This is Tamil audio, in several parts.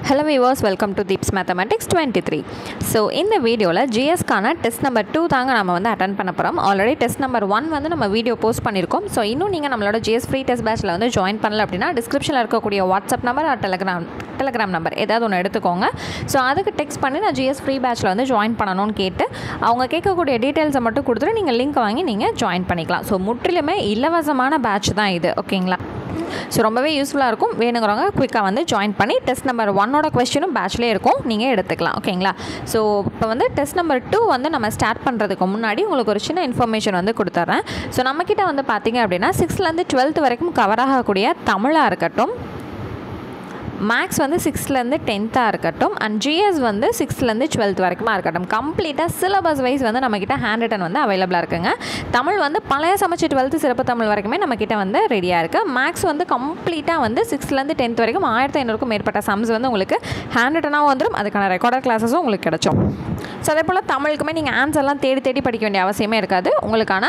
Hello viewers, welcome to Deeps Mathematics 23. So இந்த வீடியோவில் GSக்கான டெஸ்ட் நம்பர் 2 தாங்க நம்ம வந்து அட்டென்ட் பண்ண போகிறோம். ஆல்ரெடி டெஸ்ட் நம்பர் 1 வந்து நம்ம வீடியோ போஸ்ட் பண்ணியிருக்கோம். ஸோ இன்னும் நீங்கள் நம்மளோட GS ஃப்ரீ டெஸ்ட் பேட்சில் வந்து ஜாயின் பண்ணல அப்படின்னா டிஸ்கிரிப்ஷனில் இருக்கக்கூடிய வாட்ஸ்அப் நம்பர் டெலகிராம் நம்பர் ஏதாவது ஒன்று எடுத்துக்கோங்க. ஸோ அதுக்கு டெக்ஸ்ட் பண்ணி நான் GS ஃப்ரீ பேட்சில் வந்து ஜாயின் பண்ணணும்னு கேட்டு அவங்க கேட்கக்கூடிய டீட்டெயில்ஸை மட்டும் கொடுத்துட்டு நீங்கள் லிங்க் வாங்கி நீங்கள் ஜாயின் பண்ணிக்கலாம். ஸோ முற்றிலுமே இலவசமான பேட்ச் தான் இது, ஓகேங்களா? ஸோ ரொம்பவே யூஸ்ஃபுல்லாக இருக்கும். வேணுங்கிறவங்க குயிக்காக வந்து ஜாயின் பண்ணி டெஸ்ட் நம்பர் 1ஓட கொஸ்டினும் பேட்ச்லேயே இருக்கும், நீங்கள் எடுத்துக்கலாம், ஓகேங்களா? ஸோ இப்போ வந்து டெஸ்ட் நம்பர் 2 வந்து நம்ம ஸ்டார்ட் பண்ணுறதுக்கு முன்னாடி உங்களுக்கு ஒரு சின்ன இன்ஃபர்மேஷன் வந்து கொடுத்துட்றேன். ஸோ நம்மக்கிட்ட வந்து பார்த்திங்க அப்படின்னா 6லேருந்து 12th வரைக்கும் கவர் ஆகக்கூடிய தமிழாக இருக்கட்டும், மேக்ஸ் வந்து 6லேருந்து 10th இருக்கட்டும், அண்ட் GS வந்து 6லேருந்து 12th வரைக்குமா இருக்கட்டும், கம்ப்ளீட்டாக சிலபஸ் வைஸ் வந்து நம்மக்கிட்ட ஹேண்ட் ரிட்டன் வந்து அவைலபிளாக இருக்குங்க. தமிழ் வந்து பழைய சமைச்சு 12th சிறப்பு தமிழ் வரைக்குமே நம்மக்கிட்ட வந்து ரெடியாக இருக்குது. மேக்ஸ் வந்து கம்ப்ளீட்டாக வந்து 6லேருந்து 10th வரைக்கும் 1500க்கும் மேற்பட்ட சம்ஸ் வந்து உங்களுக்கு ஹேண்ட் ரிட்டனாகவும் வந்துடும். அதுக்கான ரெக்கார்டர் கிளாஸஸும் உங்களுக்கு கிடச்சோம். ஸோ அதே போல் தமிழுக்குமே நீங்கள் ஆன்சர்லாம் தேடி படிக்க வேண்டிய அவசியமே இருக்காது. உங்களுக்கான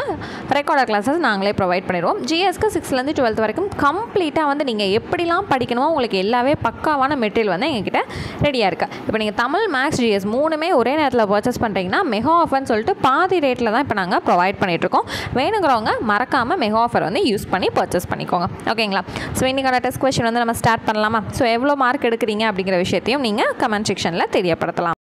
ரெக்கார்டர் கிளாஸஸ் நாங்களே ப்ரொவைட் பண்ணிடுவோம். GSக்கு 6லேருந்து 12th வரைக்கும் கம்ப்ளீட்டாக வந்து நீங்கள் எப்படிலாம் படிக்கணுமோ உங்களுக்கு எல்லாமே பக்காவான மெட்டீரியல் வந்து எங்ககிட்ட ரெடியாக இருக்குது. இப்போ நீங்கள் தமிழ், மேக்ஸ், GS மூணுமே ஒரே நேரத்தில் பர்ச்சேஸ் பண்ணுறீங்கன்னா மெகா ஆஃபர்னு சொல்லிட்டு பாதி ரேட்டில் தான் இப்போ நாங்கள் ப்ரொவைட் பண்ணிகிட்ருக்கோம். வேணுங்கிறவங்க மறக்காமல் மெகா ஆஃபர் வந்து யூஸ் பண்ணி பர்ச்சேஸ் பண்ணிக்கோங்க, ஓகேங்களா? ஸோ இன்றைக்கான டெஸ்ட் கொஸ்டின் வந்து நம்ம ஸ்டார்ட் பண்ணலாமா? ஸோ எவ்வளோ மார்க் எடுக்கிறீங்க அப்படிங்கிற விஷயத்தையும் நீங்கள் கமெண்ட் செக்ஷனில் தெரியப்படுத்தலாம்.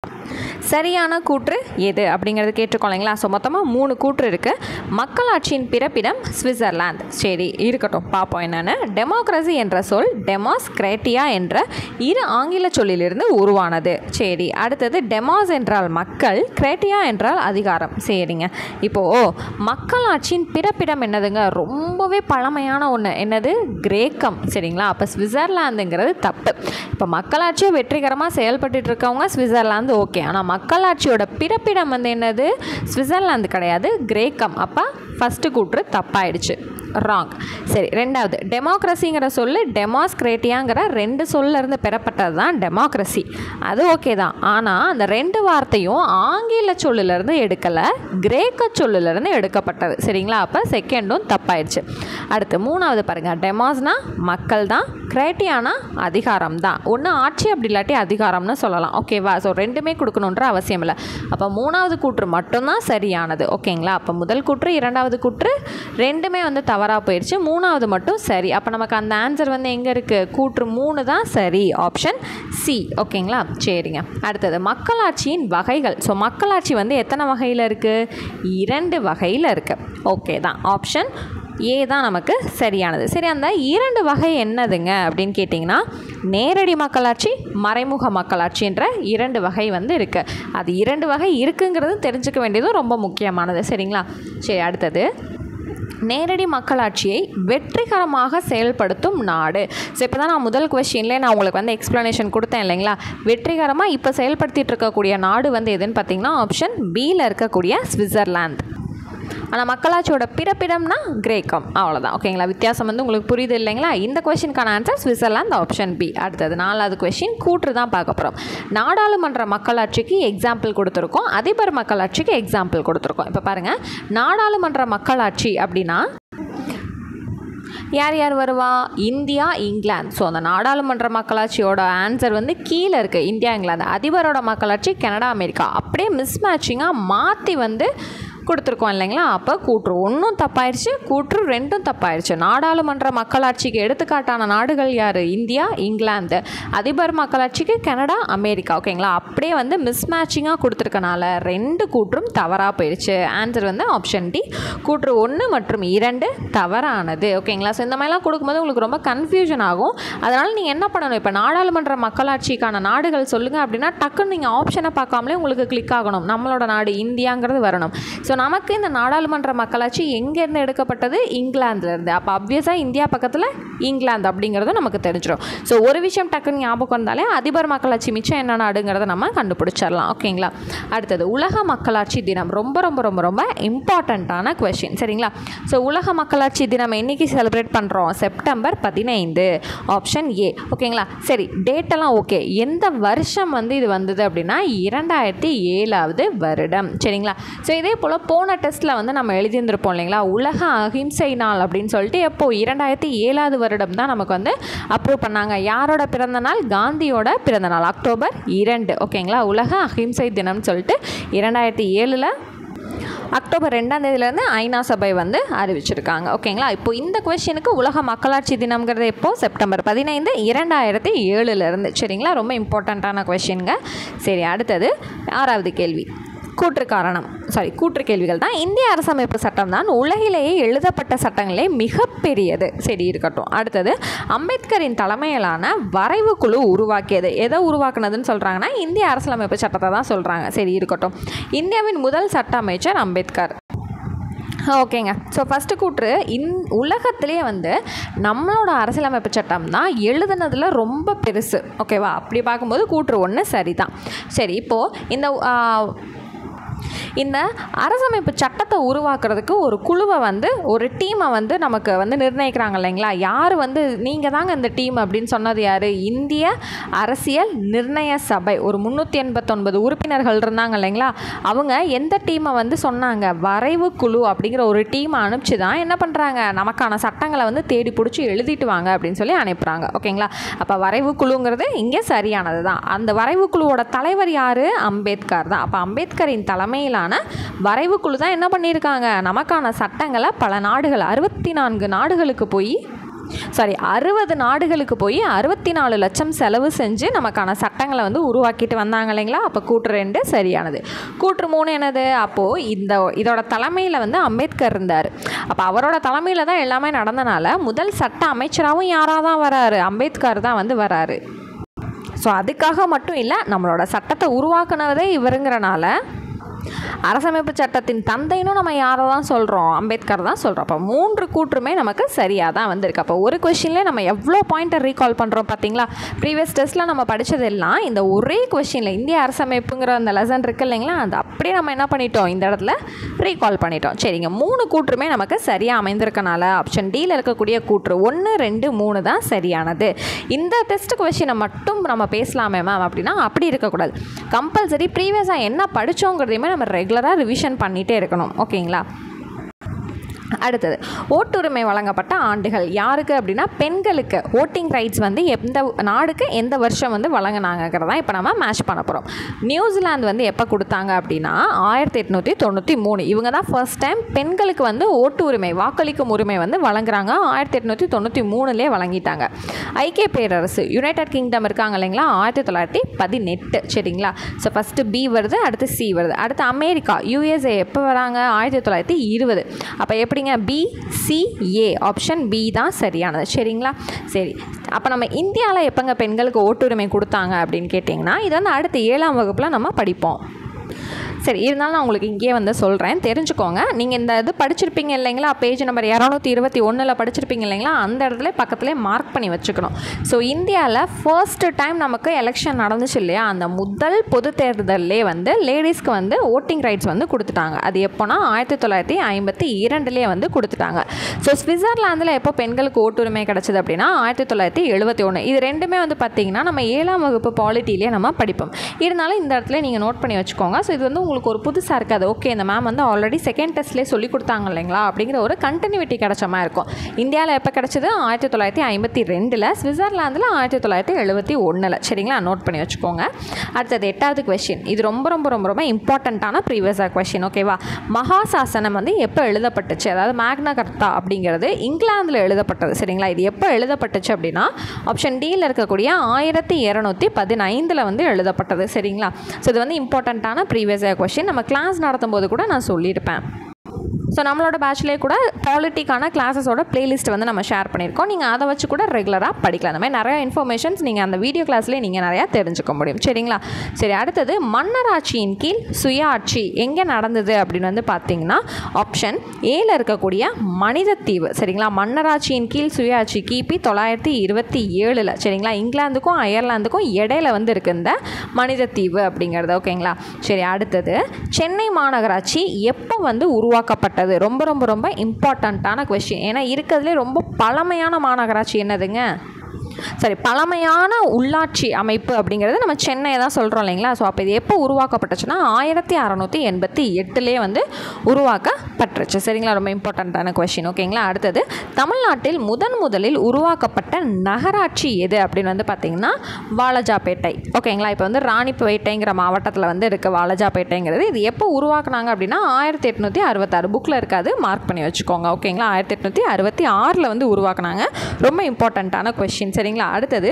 சரியான கூற்று எது அப்படிங்கிறது கேட்டிருக்கோம் இல்லைங்களா? ஸோ மொத்தமாக 3 கூற்று இருக்குது. மக்களாட்சியின் பிறப்பிடம் சுவிட்சர்லாந்து. சரி, இருக்கட்டும், பார்ப்போம் என்னென்னு. டெமோக்ரஸி என்ற சொல் டெமாஸ், கிரேட்டியா என்ற 2 ஆங்கில சொல்லிலிருந்து உருவானது. சரி, அடுத்தது டெமாஸ் என்றால் மக்கள், கிரேட்டியா என்றால் அதிகாரம். சரிங்க, இப்போது மக்களாட்சியின் பிறப்பிடம் என்னதுங்க? ரொம்பவே பழமையான ஒன்று, என்னது? கிரேக்கம். சரிங்களா? அப்போ சுவிட்சர்லாந்துங்கிறது தப்பு. இப்போ மக்களாட்சியை வெற்றிகரமாக செயல்பட்டு இருக்கவங்க சுவிட்சர்லாந்து, ஓகே. ஆனால் மக்களாட்சியோட பிறப்பிடம் வந்து என்னது? சுவிட்சர்லாந்து கிடையாது, கிரேக்கம். அப்போ ஃபஸ்ட்டு கூற்று தப்பாயிடுச்சு, ராங். சரி, ரெண்டாவது டெமோக்ரஸிங்கிற சொல்லு டெமாஸ், கிரேட்டியாங்கிற 2 சொல்லிருந்து பெறப்பட்டது தான் டெமோக்ரஸி. அது ஓகே தான். ஆனால் அந்த 2 வார்த்தையும் ஆங்கில சொல்லிலிருந்து எடுக்கலை, கிரேக்க சொல்லிலிருந்து எடுக்கப்பட்டது. சரிங்களா? அப்போ செகண்டும் தப்பாயிடுச்சு. அடுத்து 3வது பாருங்கள். டெமாஸ்னா மக்கள் தான், கிரேட்டியானா அதிகாரம் தான். ஒன்று ஆட்சி, அப்படி இல்லாட்டி அதிகாரம்னு சொல்லலாம், ஓகேவா? ஸோ 2மே கொடுக்கணுன்ற அவசியம் இல்லை. அப்போ 3வது கூற்று மட்டும்தான் சரியானது, ஓகேங்களா? அப்போ முதல் கூற்று, 2வது கூற்று 2மே வந்து தவறாக போயிடுச்சு, 3வது மட்டும் சரி. அப்போ நமக்கு அந்த ஆன்சர் வந்து எங்கே இருக்குது? கூற்று 3 தான் சரி, ஆப்ஷன் சி, ஓகேங்களா? சரிங்க. அடுத்தது மக்களாட்சியின் வகைகள். ஸோ மக்களாட்சி வந்து எத்தனை வகையில் இருக்குது? 2 வகையில் இருக்குது, ஓகே தான். ஆப்ஷன் ஏ தான் நமக்கு சரியானது. சரி, அந்த 2 வகை என்னதுங்க அப்படின்னு கேட்டிங்கன்னா, நேரடி மக்களாட்சி, மறைமுக மக்களாட்சின்ற 2 வகை வந்து இருக்குது. அது 2 வகை இருக்குங்கிறது தெரிஞ்சுக்க வேண்டியதும் ரொம்ப முக்கியமானது, சரிங்களா? சரி, அடுத்தது நேரடி மக்களாட்சியை வெற்றிகரமாக செயல்படுத்தும் நாடு. ஸோ இப்போ தான் நான் முதல் கொஸ்டின்லேயே நான் உங்களுக்கு வந்து எக்ஸ்ப்ளனேஷன் கொடுத்தேன் இல்லைங்களா? வெற்றிகரமாக இப்போ செயல்படுத்திகிட்டு இருக்கக்கூடிய நாடு வந்து எதுன்னு பார்த்தீங்கன்னா ஆப்ஷன் பியில் இருக்கக்கூடிய சுவிட்சர்லாந்து. ஆனால் மக்களாட்சியோட பிறப்பிடம்னா கிரேக்கம், அவ்வளோதான், ஓகேங்களா? வித்தியாசம் வந்து உங்களுக்கு புரியுது இல்லைங்களா? இந்த கொஸ்டினுக்கான ஆன்சர் சுவிட்சர்லாந்து, ஆப்ஷன் பி. அடுத்தது 4வது கொஸ்டின், கூற்று தான் பார்க்க போகிறோம். நாடாளுமன்ற மக்களாட்சிக்கு எக்ஸாம்பிள் கொடுத்துருக்கோம், அதிபர் மக்களாட்சிக்கு எக்ஸாம்பிள் கொடுத்துருக்கோம். இப்போ பாருங்கள், நாடாளுமன்ற மக்களாட்சி அப்படின்னா யார் யார் வருவா? இந்தியா, இங்கிலாந்து. ஸோ அந்த நாடாளுமன்ற மக்களாட்சியோட ஆன்சர் வந்து கீழே இருக்குது, இந்தியா, இங்கிலாந்து. அதிபரோட மக்களாட்சி கனடா, அமெரிக்கா. அப்படியே மிஸ் மேட்சிங்காக மாற்றி வந்து கொடுத்துருக்கோம் இல்லைங்களா? அப்போ கூற்று 1ம் தப்பாயிடுச்சு, கூற்று 2ம் தப்பாயிடுச்சு. நாடாளுமன்ற மக்களாட்சிக்கு எடுத்துக்காட்டான நாடுகள் யார்? இந்தியா, இங்கிலாந்து. அதிபர் மக்களாட்சிக்கு கனடா, அமெரிக்கா, ஓகேங்களா? அப்படியே வந்து மிஸ் மேட்சிங்காக கொடுத்துருக்கனால 2 கூற்றும் தவறாக போயிடுச்சு. ஆன்சர் வந்து ஆப்ஷன் டி, கூற்று 1 மற்றும் 2 தவறானது, ஓகேங்களா? ஸோ இந்த மாதிரிலாம் கொடுக்கும்போது உங்களுக்கு ரொம்ப கன்ஃபியூஷன் ஆகும். அதனால் நீங்கள் என்ன பண்ணணும்? இப்போ நாடாளுமன்ற மக்களாட்சிக்கான நாடுகள் சொல்லுங்கள் அப்படின்னா டக்குன்னு நீங்கள் ஆப்ஷனை பார்க்காமலே உங்களுக்கு கிளிக் ஆகணும், நம்மளோட நாடு இந்தியாங்கிறது வரணும். ஸோ நமக்கு இந்த நாடாளுமன்ற மக்களாட்சி எங்கேருந்து எடுக்கப்பட்டது? இங்கிலாந்துலேருந்து. அப்போ அப்வியஸாக இந்தியா பக்கத்தில் இங்கிலாந்து அப்படிங்கிறது நமக்கு தெரிஞ்சிடும். ஸோ ஒரு விஷயம் டக்குன்னு ஞாபகம் இருந்தாலே அதிபர் மக்களாட்சி மிச்சம் என்ன நாடுங்கிறத நம்ம கண்டுபிடிச்சிடலாம், ஓகேங்களா? அடுத்தது உலக மக்களாட்சி தினம். ரொம்ப ரொம்ப ரொம்ப ரொம்ப இம்பார்ட்டண்ட்டான கொஸ்டின், சரிங்களா? ஸோ உலக மக்களாட்சி தினம் என்னைக்கு செலிப்ரேட் பண்ணுறோம்? செப்டம்பர் 15, ஆப்ஷன் ஏ, ஓகேங்களா? சரி, டேட்டெல்லாம் ஓகே. எந்த வருஷம் வந்து இது வந்தது அப்படின்னா 2007வது வருடம், சரிங்களா? ஸோ இதே போல் போன டெஸ்ட்டில் வந்து நம்ம எழுதியிருந்திருப்போம் இல்லைங்களா, உலக அகிம்சை நாள் அப்படின்னு சொல்லிட்டு எப்போ 2007 வருடம் தான் நமக்கு வந்து அப்ரூவ் பண்ணாங்க. யாரோட பிறந்த நாள்? காந்தியோட பிறந்த நாள் அக்டோபர் 2. ஓகேங்களா, உலக அகிம்சை தினம்னு சொல்லிட்டு 2007 அக்டோபர் 2ஆம் தேதியிலேருந்து ஐநா சபை வந்து அறிவிச்சிருக்காங்க. ஓகேங்களா, இப்போது இந்த கொஸ்டினுக்கு உலக மக்களாட்சி தினம்ங்கிறது எப்போது? செப்டம்பர் 15, 2007 சரிங்களா, ரொம்ப இம்பார்ட்டண்ட்டான கொஸ்டின்ங்க. சரி, அடுத்தது 6வது கேள்வி. கூற்று கேள்விகள் தான். இந்திய அரசமைப்பு சட்டம் தான் உலகிலேயே எழுதப்பட்ட சட்டங்களே மிகப்பெரியது. சரி, இருக்கட்டும். அடுத்தது, அம்பேத்கரின் தலைமையிலான வரைவு குழு உருவாக்கியது. எதை உருவாக்குனதுன்னு சொல்கிறாங்கன்னா இந்திய அரசியலமைப்பு சட்டத்தை தான் சொல்கிறாங்க. சரி, இருக்கட்டும். இந்தியாவின் முதல் சட்ட அமைச்சர் அம்பேத்கர். ஓகேங்க. ஸோ ஃபஸ்ட்டு கூற்று, உலகத்திலே வந்து நம்மளோட அரசியலமைப்பு சட்டம் தான் எழுதுனதில் ரொம்ப பெருசு. ஓகேவா, அப்படி பார்க்கும்போது கூற்று 1 சரி தான். சரி, இப்போது இந்த அரசமைப்பு சட்டத்தை உருவாக்குறதுக்கு ஒரு குழுவை வந்து ஒரு டீமை வந்து நமக்கு வந்து நிர்ணயிக்கிறாங்க இல்லைங்களா. யார் வந்து நீங்கள் தாங்க இந்த டீம் அப்படின்னு சொன்னது யார்? இந்திய அரசியல் நிர்ணய சபை. ஒரு 389 உறுப்பினர்கள் இருந்தாங்க இல்லைங்களா. அவங்க எந்த டீமை வந்து சொன்னாங்க? வரைவு குழு அப்படிங்கிற ஒரு டீமை அனுப்பிச்சு தான் என்ன பண்ணுறாங்க, நமக்கான சட்டங்களை வந்து தேடி பிடிச்சி எழுதிட்டு வாங்க அப்படின்னு சொல்லி அனுப்புகிறாங்க. ஓகேங்களா, அப்போ வரைவு குழுங்கிறது இங்கே சரியானது தான். அந்த வரைவு குழுவோட தலைவர் யார்? அம்பேத்கர் தான். அப்போ அம்பேத்கரின் தலைமையிலான வரைவு குழு தான் என்ன பண்ணியிருக்காங்க, நமக்கான சட்டங்களை பல நாடுகள் 64 நாடுகளுக்கு போய் 60 நாடுகளுக்கு போய் 64 லட்சம் செலவு செஞ்சு நமக்கான சட்டங்களை வந்து உருவாக்கிட்டு வந்தாங்க இல்லைங்களா. அப்போ கூற்று 2 சரியானது. கூற்று 3 என்னது? அப்போது இதோட தலைமையில் வந்து அம்பேத்கர் இருந்தார். அப்போ அவரோட தலைமையில் தான் எல்லாமே நடந்தனால முதல் சட்ட அமைச்சராகவும் யாராக தான் வராரு? அம்பேத்கர் தான் வந்து வராரு. ஸோ அதுக்காக மட்டும் இல்லை, நம்மளோட சட்டத்தை உருவாக்குனதே இவருங்கிறனால அரசமைப்பு சட்டத்தின் தந்தைன்னு நம்ம யாரை தான் சொல்கிறோம்? அம்பேத்கர் தான் சொல்கிறோம். அப்போ 3 கூற்றுமே நமக்கு சரியாக தான் வந்திருக்கு. அப்போ ஒரு கொஷின்லேயே நம்ம எவ்வளோ பாயிண்ட்டை ரீகால் பண்ணுறோம் பார்த்தீங்களா. ப்ரீவியஸ் டெஸ்ட்டில் நம்ம படித்ததெல்லாம் இந்த ஒரே கொஷினில் இந்திய அரசமைப்புங்கிற அந்த லெசன் இருக்குது இல்லைங்களா, அது அப்படியே நம்ம என்ன பண்ணிட்டோம், இந்த இடத்துல ரீகால் பண்ணிட்டோம். சரிங்க, 3 கூற்றுமே நமக்கு சரியாக அமைந்திருக்கனால ஆப்ஷன் டியில் இருக்கக்கூடிய கூற்று 1, 2, 3 தான் சரியானது. இந்த டெஸ்ட் கொஷினை மட்டும் நம்ம பேசலாமே மேம் அப்படின்னா அப்படி இருக்கக்கூடாது. கம்பல்சரி ப்ரீவியஸாக என்ன படித்தோங்கிறதையுமே நம்ம ரெகுலராக ரிவிஷன் பண்ணிகிட்டே இருக்கணும். ஓகேங்களா. அடுத்தது, ஓட்டுரிமை வழங்கப்பட்ட ஆண்டுகள் யாருக்கு அப்படின்னா பெண்களுக்கு ஓட்டிங் ரைட்ஸ் வந்து எந்த நாடுக்கு எந்த வருஷம் வந்து வழங்கினாங்கிறதான் இப்போ நம்ம மேட்ச் பண்ண போகிறோம். நியூசிலாந்து வந்து எப்போ கொடுத்தாங்க அப்படின்னா 1893. இவங்க தான் ஃபர்ஸ்ட் டைம் பெண்களுக்கு வந்து ஓட்டு உரிமை, வாக்களிக்கும் உரிமை வந்து வழங்குறாங்க. 1893 வழங்கிட்டாங்க. ஐக்கிய பேரரசு யுனைடெட் கிங்டம் இருக்காங்க இல்லைங்களா, 1918. சரிங்களா. ஸோ ஃபஸ்ட்டு பி வருது, அடுத்து சி வருது. அடுத்து அமெரிக்கா யூஎஸ்ஏ எப்போ வராங்க? 1920. அப்போ எப்படி BCA ஆப்ஷன் பி தான் சரியானது. சரிங்களா. சரி, அப்போ நம்ம இந்தியாவில் எப்போங்க பெண்களுக்கு ஓட்டுரிமை கொடுத்தாங்க அப்படின்னு கேட்டிங்கன்னா இது வந்து அடுத்த 7ஆம் வகுப்பில் நம்ம படிப்போம். சரி, இருந்தாலும் நான் உங்களுக்கு இங்கேயே வந்து சொல்கிறேன், தெரிஞ்சுக்கோங்க. நீங்கள் இந்த இது படிச்சிருப்பீங்க இல்லைங்களா, பேஜ் நம்பர் 221 படிச்சிருப்பீங்க இல்லைங்களா, அந்த இடத்துல பக்கத்துலேயே மார்க் பண்ணி வச்சுக்கணும். ஸோ இந்தியாவில் ஃபர்ஸ்ட் டைம் நமக்கு எலெக்ஷன் நடந்துச்சு இல்லையா, அந்த முதல் பொது தேர்தலே வந்து லேடிஸ்க்கு வந்து ஓட்டிங் ரைட்ஸ் வந்து கொடுத்துட்டாங்க. அது எப்போனா 1952 வந்து கொடுத்துட்டாங்க. ஸோ ஸ்விட்சர்லாந்தில் எப்போ பெண்களுக்கு ஓட்டுரிமை கிடச்சிது அப்படின்னா 1971. இது ரெண்டுமே வந்து பார்த்திங்கன்னா நம்ம 7ஆம் வகுப்பு பாலிட்டிலேயே நம்ம படிப்போம். இருந்தாலும் இந்த இடத்துல நீங்கள் நோட் பண்ணி வச்சுக்கோங்க. ஸோ இது வந்து உங்களுக்கு ஒரு புதுசாக இருக்காது. ஓகே, இந்த மேம் வந்து ஆல்ரெடி செகண்ட் டெஸ்ட்லேயே சொல்லி கொடுத்தாங்க இல்லைங்களா அப்படிங்கிற ஒரு கண்டினியூட்டி கிடைச்ச மாதிரி இருக்கும். இந்தியாவில் எப்போ கிடச்சிது? 1952. ஸ்விட்சர்லாந்தில் 1971. சரிங்களா, நோட் பண்ணி வச்சுக்கோங்க. அடுத்தது 8வது கொஸ்டின். இது ரொம்ப ரொம்ப ரொம்ப ரொம்ப இம்பார்ட்டண்ட்டான ப்ரீவியஸாக கொஸ்டின். ஓகேவா. மகாசாசனம் வந்து எப்போ எழுதப்பட்டுச்சு? அதாவது மேக்னா கர்த்தா அப்படிங்கிறது இங்கிலாந்தில் எழுதப்பட்டது. சரிங்களா. இது எப்போ எழுதப்பட்டுச்சு அப்படின்னா ஆப்ஷன் டியில் இருக்கக்கூடிய 1215 வந்து எழுதப்பட்டது. சரிங்களா. ஸோ இது வந்து இம்பார்ட்டண்ட்டான ப்ரீவியஸாக கொஸ்டின். நம்ம கிளாஸ் நடத்தும் போது கூட நான் சொல்லியிருப்பேன். ஸோ நம்மளோட பேட்ச்லேயே கூட பாலிட்டிக்கான கிளாஸஸோட பிளேலிஸ்ட் வந்து நம்ம ஷேர் பண்ணியிருக்கோம். நீங்கள் அதை வச்சு கூட ரெகுலராக படிக்கலாம். அந்த மாதிரி நிறையா இன்ஃபர்மேஷன்ஸ் நீங்கள் அந்த வீடியோ கிளாஸ்லேயே நீங்கள் நிறையா தெரிஞ்சுக்க முடியும். சரிங்களா. சரி, அடுத்தது மன்னராட்சியின் கீழ் சுயாட்சி எங்கே நடந்தது அப்படின்னு வந்து பார்த்தீங்கன்னா ஆப்ஷன் ஏல இருக்கக்கூடிய மனிதத்தீவு. சரிங்களா. மன்னராட்சியின் கீழ் சுயாட்சி கிபி 927. சரிங்களா. இங்கிலாந்துக்கும் அயர்லாந்துக்கும் இடையில வந்து இருக்கு இந்த மனிதத்தீவு அப்படிங்கிறது. ஓகேங்களா. சரி, அடுத்தது சென்னை மாநகராட்சி எப்போ வந்து உருவாக்கப்பட்டது? ரொம்ப ரொம்ப ரொம்ப இம்பார்ட்டண்ட்டான கொஸ்டின். ஏன்னா இருக்கிறதுலே ரொம்ப பழமையான மாநகராட்சி என்னதுங்க? பழமையான உள்ளாட்சி அமைப்பு அப்படிங்கிறது நம்ம சென்னையை தான் சொல்கிறோம் இல்லைங்களா. ஸோ அப்போ இது எப்போ உருவாக்கப்பட்டுச்சுன்னா 1688 வந்து உருவாக்கப்பட்டுருச்சு. சரிங்களா, ரொம்ப இம்பார்ட்டண்ட்டான கொஸ்டின். ஓகேங்களா. அடுத்தது தமிழ்நாட்டில் முதலில் உருவாக்கப்பட்ட நகராட்சி எது அப்படின்னு வந்து பார்த்திங்கன்னா வாலாஜாபேட்டை. ஓகேங்களா. இப்போ வந்து ராணிப்பேட்டைங்கிற மாவட்டத்தில் வந்து இருக்குது வாலாஜாபேட்டைங்கிறது. இது எப்போ உருவாக்குனாங்க அப்படின்னா 1866. புக்கில் இருக்காது, மார்க் பண்ணி வச்சுக்கோங்க. ஓகேங்களா. 1866 வந்து உருவாக்குனாங்க. ரொம்ப இம்பார்ட்டண்ட்டான கொஸ்டின். சரிங்களா. அடுத்தது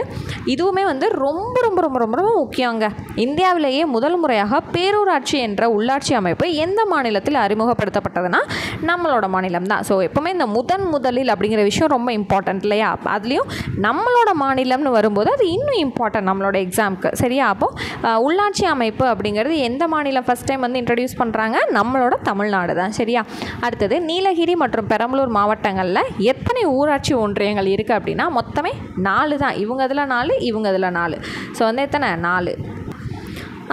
இதுவுமே வந்து ரொம்ப ரொம்ப ரொம்ப ரொம்ப ரொம்ப முக்கியங்க. இந்தியாவிலேயே முதல் முறையாக பேரூராட்சி என்ற உள்ளாட்சி அமைப்பு எந்த மாநிலத்தில் அறிமுகப்படுத்தப்பட்டதுன்னா நம்மளோட மாநிலம் தான். ஸோ எப்போவுமே இந்த முதலில் அப்படிங்கிற விஷயம் ரொம்ப இம்பார்ட்டன்ட் இல்லையா. அதுலேயும் நம்மளோட மாநிலம்னு வரும்போது அது இன்னும் இம்பார்ட்டன்ட் நம்மளோட எக்ஸாமுக்கு. சரியா. அப்போது உள்ளாட்சி அமைப்பு அப்படிங்கிறது எந்த மாநிலம் ஃபஸ்ட் டைம் வந்து இன்ட்ரடியூஸ் பண்ணுறாங்க? நம்மளோட தமிழ்நாடு தான். சரியா. அடுத்தது நீலகிரி மற்றும் பெரம்பலூர் மாவட்டங்களில் எத்தனை ஊராட்சி ஒன்றியங்கள் இருக்குது அப்படின்னா மொத்தமே 4 தான். இவங்க இதில் 4, இவங்க இதில் 4. ஸோ வந்து எத்தனை? 4.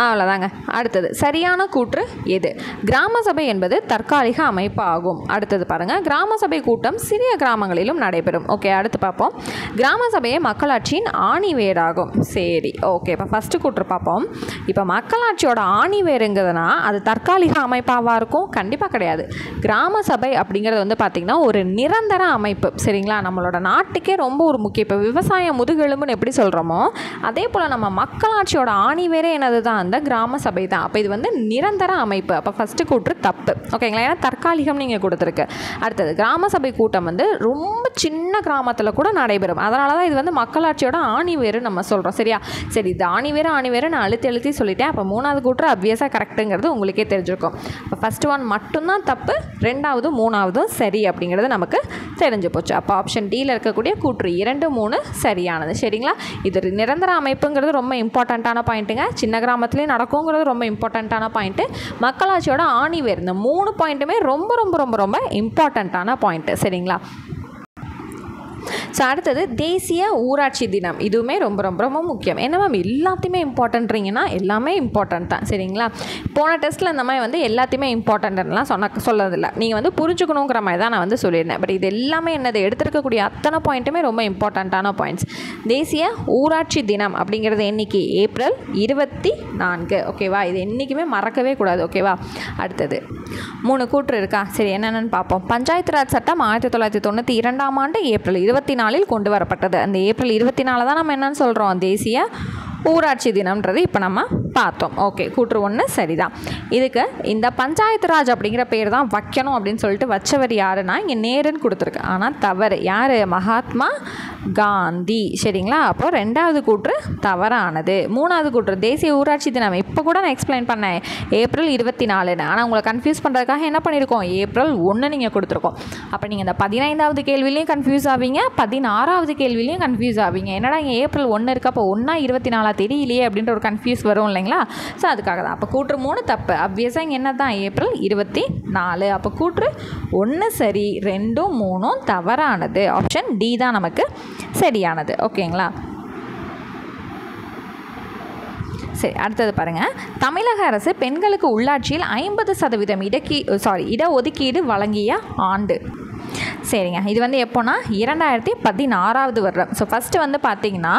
அவ்வளோதாங்க. அடுத்தது சரியான கூற்று எது? கிராம சபை என்பது தற்காலிக அமைப்பு ஆகும். அடுத்தது பாருங்கள், கிராம சபை கூட்டம் சிறிய கிராமங்களிலும் நடைபெறும். ஓகே, அடுத்து பார்ப்போம். கிராம சபையை மக்களாட்சியின் ஆணிவேராகும். சரி, ஓகே. இப்போ ஃபஸ்ட்டு கூற்று பார்ப்போம். இப்போ மக்களாட்சியோட ஆணிவேருங்கிறதுனா அது தற்காலிக அமைப்பாக இருக்கும்? கண்டிப்பாக கிடையாது. கிராம சபை அப்படிங்கிறது வந்து பார்த்திங்கன்னா ஒரு நிரந்தர அமைப்பு. சரிங்களா. நம்மளோட நாட்டுக்கே ரொம்ப ஒரு முக்கியம். இப்போ விவசாய முதுகெலும்புன்னு எப்படி சொல்கிறோமோ அதே போல் நம்ம மக்களாட்சியோட ஆணிவேரே என்னது தான்? அந்த கிராம சபை தான். அப்போ இது வந்து நிரந்தர அமைப்பு. அப்போ ஃபஸ்ட்டு கூற்று தப்பு. ஓகேங்களா. ஏன்னா தற்காலிகம் நீங்கள் கொடுத்துருக்கு. அடுத்தது கிராம சபை கூட்டம் வந்து ரொம்ப சின்ன கிராமத்தில் கூட நடைபெறும். அதனால தான் இது வந்து மக்களாட்சியோட ஆணிவேரு நம்ம சொல்கிறோம். சரியா. சரி, இது ஆணிவேரு நான் அழுத்தி சொல்லிட்டேன். அப்போ 3வது கூற்று அப்வியஸாக கரெக்டுங்கிறது உங்களுக்கே தெரிஞ்சிருக்கும். இப்போ ஃபஸ்ட்டு 1 மட்டும்தான் தப்பு, 2வது 3வதும் சரி அப்படிங்கிறது நமக்கு தெரிஞ்சு போச்சு. அப்போ ஆப்ஷன் டியில் இருக்கக்கூடிய கூற்று 2, 3 சரியானது. சரிங்களா. இது நிரந்தர அமைப்புங்கிறது ரொம்ப இம்பார்ட்டண்ட்டான பாயிண்ட்டுங்க. சின்ன கிராமத்துலேயும் நடக்குங்கிறது ரொம்ப இம்பார்ட்டண்ட்டான பாயிண்ட்டு. மக்களாட்சியோட ஆணிவேர், இந்த 3 பாயிண்ட்டுமே ரொம்ப ரொம்ப ரொம்ப ரொம்ப இம்பார்ட்டண்ட்டான பாயிண்ட்டு. சரிங்களா. ஸோ அடுத்தது தேசிய ஊராட்சி தினம். இதுவுமே ரொம்ப ரொம்ப ரொம்ப முக்கியம். என்ன மேம் எல்லாத்தையுமே இம்பார்ட்டன்ட்றீங்கன்னா எல்லாமே இம்பார்ட்டன்ட் தான். சரிங்களா. போன டெஸ்ட்டில் இந்த மாதிரி வந்து எல்லாத்தையுமே இம்பார்ட்டன்ட்லாம் சொல்லதில்லை. நீங்கள் வந்து புரிஞ்சுக்கணுங்கிற மாதிரி தான் நான் வந்து சொல்லியிருந்தேன். பட் இது எல்லாமே என்னது எடுத்துருக்கக்கூடிய அத்தனை பாயிண்ட்டுமே ரொம்ப இம்பார்ட்டண்ட்டான பாயிண்ட்ஸ். தேசிய ஊராட்சி தினம் அப்படிங்கிறது என்னைக்கு? ஏப்ரல் 24. ஓகேவா. இது என்றைக்குமே மறக்கவே கூடாது. ஓகேவா. அடுத்தது 3 கூற்று இருக்கா? சரி, என்னென்னு பார்ப்போம். பஞ்சாயத்து ராஜ் சட்டம் 1992ஆம் ஆண்டு ஏப்ரல் 24 கொண்டு வரப்பட்டது. அந்த ஏப்ரல் 24 தான் நம்ம என்னன்னு சொல்கிறோம்? தேசிய ஊராட்சி தினம்ன்றது இப்போ நம்ம பார்த்தோம். ஓகே, கூற்று 1 சரிதான். இதுக்கு இந்த பஞ்சாயத்து ராஜ் அப்படிங்கிற பேர் தான் வைக்கணும் அப்படின்னு சொல்லிட்டு வச்சவர் யாருன்னா இங்கே நேருன்னு கொடுத்துருக்கு. ஆனால் தவறு. யார்? மகாத்மா காந்தி. சரிங்களா. அப்போ 2வது கூற்று தவறானது. 3வது கூற்று தேசிய ஊராட்சி தினம் இப்போ கூட நான் எக்ஸ்பிளைன் பண்ணேன் ஏப்ரல் 24. ஆனால் உங்களை கன்ஃபியூஸ் பண்ணுறதுக்காக என்ன பண்ணியிருக்கோம்? ஏப்ரல் 1 நீங்கள் கொடுத்துருக்கோம். அப்போ நீங்கள் இந்த 15வது கேள்விலையும் கன்ஃபியூஸ் ஆவீங்க, 16வது கேள்விலையும் கன்ஃபியூஸ் ஆவீங்க. என்னடா இங்கே ஏப்ரல் 1 இருக்கு, அப்போ 1-24 தெரியலையே அப்படின்ற ஒரு கன்ஃபியூஸ் வரும் இல்லைங்களா. ஸோ அதுக்காக தான். அப்போ கூற்று 3 தப்பு. அப்வியஸாக இங்கே என்ன தான்? ஏப்ரல் 24. அப்போ கூற்று 1 சரி, 2, 3 தவறானது. ஆப்ஷன் டி தான் நமக்கு சரியானது. ஓகேங்களா. சரி, அடுத்தது பாருங்கள். தமிழக அரசு பெண்களுக்கு உள்ளாட்சியில் 50% இடஒதுக்கீடு வழங்கிய ஆண்டு. சரிங்க. இது வந்து எப்போனா 2016வது வருடம். ஸோ ஃபஸ்ட்டு வந்து பார்த்திங்கன்னா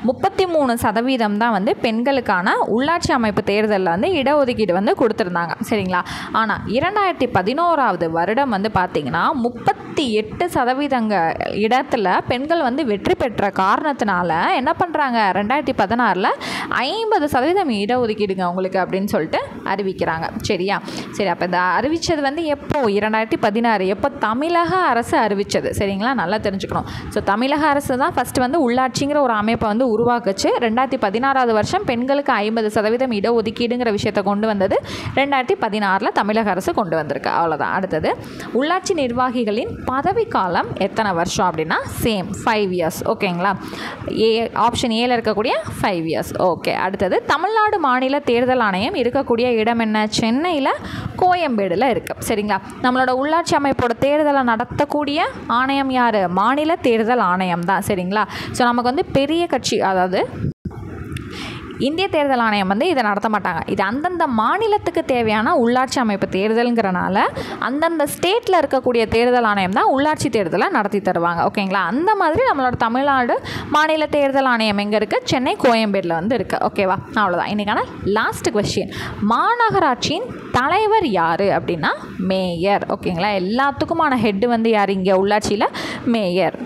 33% தான் வந்து பெண்களுக்கான உள்ளாட்சி அமைப்பு தேர்தலில் வந்து இடஒதுக்கீடு வந்து கொடுத்துருந்தாங்க. சரிங்களா. ஆனால் 2011வது வருடம் வந்து பார்த்திங்கன்னா 38% இடத்துல பெண்கள் வந்து வெற்றி பெற்ற காரணத்தினால என்ன பண்ணுறாங்க? 2016ல் 50% இடஒதுக்கீடுங்க உங்களுக்கு அப்படின்னு சொல்லிட்டு அறிவிக்கிறாங்க. சரியா. சரி, அப்போ இந்த அறிவித்தது வந்து எப்போ? 2016. எப்போ? தமிழக அரசு அறிவித்தது. சரிங்களா. நல்லா தெரிஞ்சுக்கணும். ஸோ தமிழக அரசு தான் ஃபஸ்ட்டு வந்து உள்ளாட்சிங்கிற ஒரு அமைப்பை வந்து உருவாக்குச்சு. 2016வது வருஷம் பெண்களுக்கு 50% இடஒதுக்கீடுங்கிற விஷயத்தை கொண்டு வந்தது 2016ல் தமிழக அரசு கொண்டு வந்திருக்கு. அவ்வளோதான். அடுத்தது உள்ளாட்சி நிர்வாகிகளின் பதவி காலம் எத்தனை வருஷம் அப்படின்னா சேம் 5 years. ஓகேங்களா. ஆப்ஷன் ஏல இருக்கக்கூடிய 5 years. ஓகே. அடுத்தது தமிழ்நாடு மாநில தேர்தல் ஆணையம் இருக்கக்கூடிய இடம் என்ன? சென்னையில் கோயம்பேடில் இருக்குது. சரிங்களா. நம்மளோட உள்ளாட்சி அமைப்போட தேர்தலை நடத்தக்கூடிய ஆணையம் யார்? மாநில தேர்தல் ஆணையம் தான். சரிங்களா. ஸோ நமக்கு வந்து பெரிய கட்சி, அதாவது இந்திய தேர்தல் ஆணையம் வந்து இதை நடத்த மாட்டாங்க. இது அந்தந்த மாநிலத்துக்கு தேவையான உள்ளாட்சி அமைப்பு தேர்தலுங்கிறனால அந்தந்த ஸ்டேட்டில் இருக்கக்கூடிய தேர்தல் ஆணையம் தான் உள்ளாட்சி தேர்தலை நடத்தி தருவாங்க. ஓகேங்களா? அந்த மாதிரி நம்மளோட தமிழ்நாடு மாநில தேர்தல் ஆணையம் எங்கே இருக்குது? சென்னை கோயம்பேடில் வந்து இருக்குது. ஓகேவா? அவ்வளோதான் இன்றைக்கான லாஸ்ட் கொஸ்டின். மாநகராட்சியின் தலைவர் யார் அப்படின்னா மேயர். ஓகேங்களா? எல்லாத்துக்குமான ஹெட்டு வந்து யார் இங்கே உள்ளாட்சியில்? மேயர்.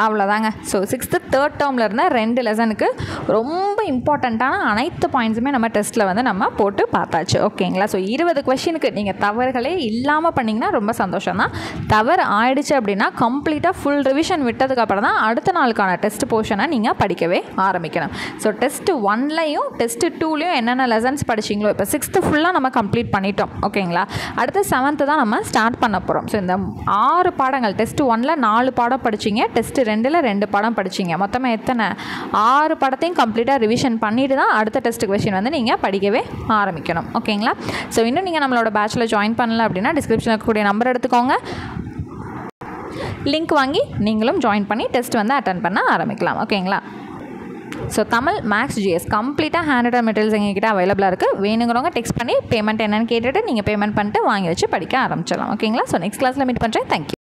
அவ்வளோதாங்க. ஸோ 6th தேர்ட் டேர்மில் இருந்த 2 லெசனுக்கு ரொம்ப இம்பார்ட்டண்ட்டான அனைத்து பாயிண்ட்ஸுமே நம்ம டெஸ்ட்டில் வந்து நம்ம போட்டு பார்த்தாச்சு. ஓகேங்களா? ஸோ 20 கொஸ்டினுக்கு நீங்கள் தவறுகளே இல்லாமல் பண்ணிங்கன்னா ரொம்ப சந்தோஷம் தான். தவறு ஆயிடுச்சு அப்படின்னா கம்ப்ளீட்டாக ஃபுல் ரிவிஷன் விட்டதுக்கப்புறம் தான் அடுத்த நாளுக்கான டெஸ்ட் போர்ஷனை நீங்கள் படிக்கவே ஆரம்பிக்கணும். ஸோ டெஸ்ட் 1லையும் டெஸ்ட் 2லையும் என்னென்ன லெசன்ஸ் படிச்சிங்களோ இப்போ 6th ஃபுல்லாக நம்ம கம்ப்ளீட் பண்ணிட்டோம். ஓகேங்களா? அடுத்து 7th தான் நம்ம ஸ்டார்ட் பண்ண போகிறோம். ஸோ இந்த 6 பாடங்கள் டெஸ்ட் 1ல் 4 பாடம் படிச்சிங்க, டெஸ்ட் 2ல் 2 பாடம் படிச்சிங்க. மொத்தமாக எத்தனை? 6 பாடத்தையும் கம்ப்ளீட்டாக ரிவிஷன் பண்ணிட்டு தான் அடுத்த டெஸ்ட் கொஸ்டின் வந்து நீங்கள் படிக்கவே ஆரம்பிக்கணும். ஓகேங்களா? ஸோ இன்னும் நீங்கள் நம்மளோட பேட்சில் ஜாயின் பண்ணல அப்படின்னா டிஸ்கிரிப்ஷனில் இருக்கக்கூடிய நம்பர் எடுத்துக்கோங்க, லிங்க் வாங்கி நீங்களும் ஜாயின் பண்ணி டெஸ்ட் வந்து அட்டன் பண்ண ஆரம்பிக்கலாம். ஓகேங்களா? ஸோ தமிழ், மேக்ஸ், ஜிஎஸ் கம்ப்ளீட்டாக ஹேண்ட் ரிட்டன் மெட்டீரியல்ஸ் எங்ககிட்ட அவைலபிளாக இருக்குது. வேணுங்கிறவங்க டெக்ஸ்ட் பண்ணி பேமெண்ட் என்னென்னு கேட்டுட்டு நீங்கள் பேமெண்ட் பண்ணிட்டு வாங்கி வச்சு படிக்க ஆரம்பிச்சிடலாம். ஓகேங்களா? ஸோ நெக்ஸ்ட் கிளாஸில் மீட் பண்ணுறேன். தேங்க்யூ.